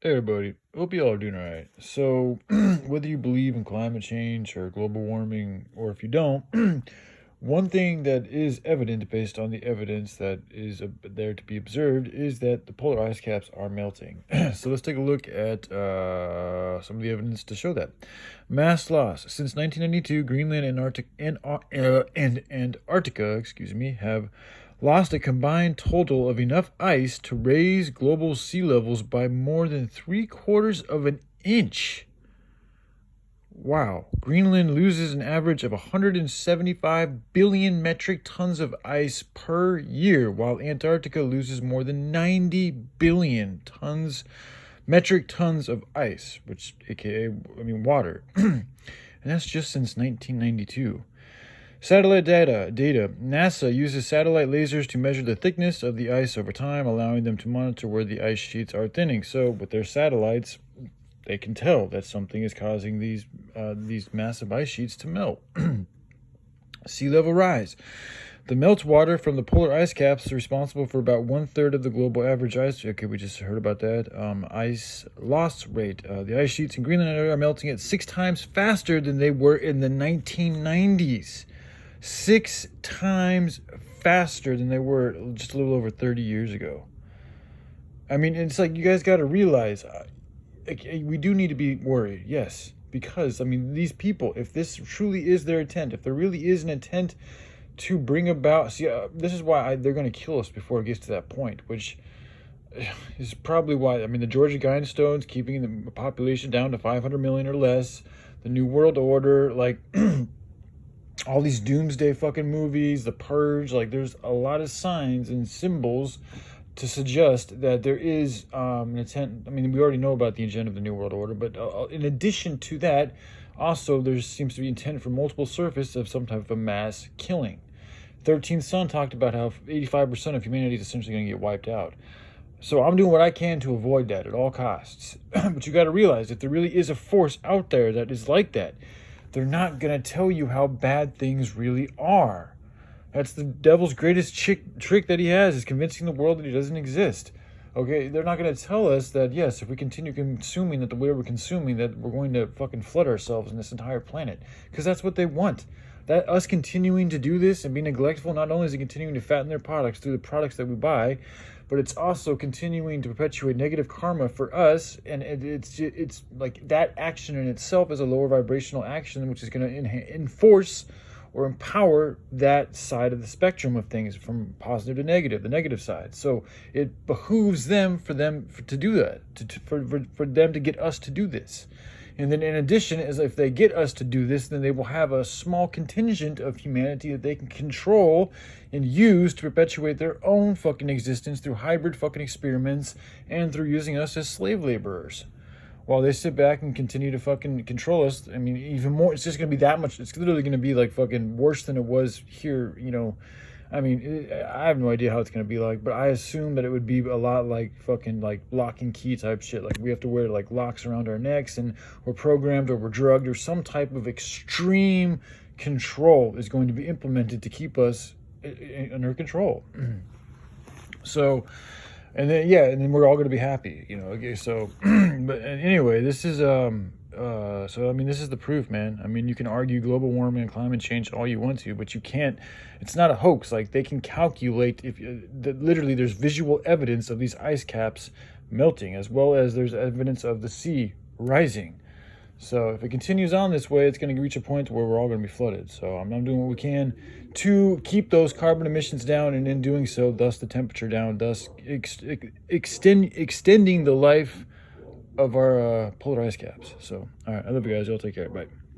Hey everybody, hope you all are doing all right. So, whether you believe in climate change or global warming, or if you don't, one thing that is evident based on the evidence that is there to be observed is that the polar ice caps are melting. So, let's take a look at some of the evidence to show that. Mass loss. Since 1992, Greenland and Antarctica, have lost a combined total of enough ice to raise global sea levels by more than 3/4 of an inch. Wow. Greenland loses an average of 175 billion metric tons of ice per year, while Antarctica loses more than 90 billion metric tons of ice, which aka water. And that's just since 1992. Satellite data. NASA uses satellite lasers to measure the thickness of the ice over time, allowing them to monitor where the ice sheets are thinning. So, with their satellites, they can tell that something is causing these massive ice sheets to melt. Sea level rise. The meltwater from the polar ice caps is responsible for about 1/3 of the global average ice. Okay, we just heard about that. Ice loss rate. The ice sheets in Greenland are melting at 6 times faster than they were in the 1990s. 6 times faster than they were just a little over 30 years ago. I mean, it's like you guys got to realize we do need to be worried, yes, because, I mean, these people, if this truly is their intent, if there really is an intent to bring about, this is why they're going to kill us before it gets to that point, which is probably why, I mean, the Georgia Guidestones, keeping the population down to 500 million or less, the New World Order, like, all these doomsday fucking movies, The Purge, like there's a lot of signs and symbols to suggest that there is an intent. I mean, we already know about the agenda of the New World Order, but in addition to that, also there seems to be intent for multiple surface of some type of a mass killing. 13th Son talked about how 85% of humanity is essentially going to get wiped out. So I'm doing what I can to avoid that at all costs. But you got to realize if there really is a force out there that is like that, they're not going to tell you how bad things really are. That's the devil's greatest trick that he has, is convincing the world that he doesn't exist. Okay, they're not going to tell us that, yes, if we continue consuming that the way we're consuming, that we're going to fucking flood ourselves in this entire planet. Because that's what they want. That us continuing to do this and being neglectful, not only is it continuing to fatten their products through the products that we buy, but it's also continuing to perpetuate negative karma for us. And it's like that action in itself is a lower vibrational action, which is going to enforce or empower that side of the spectrum of things, from positive to negative, the negative side. So it behooves them to do that, for them to get us to do this. And then in addition, as if they get us to do this, then they will have a small contingent of humanity that they can control and use to perpetuate their own fucking existence through hybrid fucking experiments and through using us as slave laborers. While they sit back and continue to fucking control us, I mean, even more, it's just going to be that much, it's literally going to be like fucking worse than it was here, you know. I mean, I have no idea how it's going to be like, but I assume that it would be a lot like fucking like lock and key type shit. Like we have to wear like locks around our necks, and we're programmed or we're drugged, or some type of extreme control is going to be implemented to keep us under control. So, and then we're all going to be happy, you know. Okay, so, but anyway, this is so I mean, this is the proof, man. I mean, you can argue global warming and climate change all you want to, but you can't. It's not a hoax. Like they can calculate that literally there's visual evidence of these ice caps melting, as well as there's evidence of the sea rising. So if it continues on this way, it's going to reach a point where we're all going to be flooded. So I'm doing what we can to keep those carbon emissions down, and in doing so, thus the temperature down, thus extending the life of our polar ice caps. So, all right, I love you guys. Y'all take care. Bye.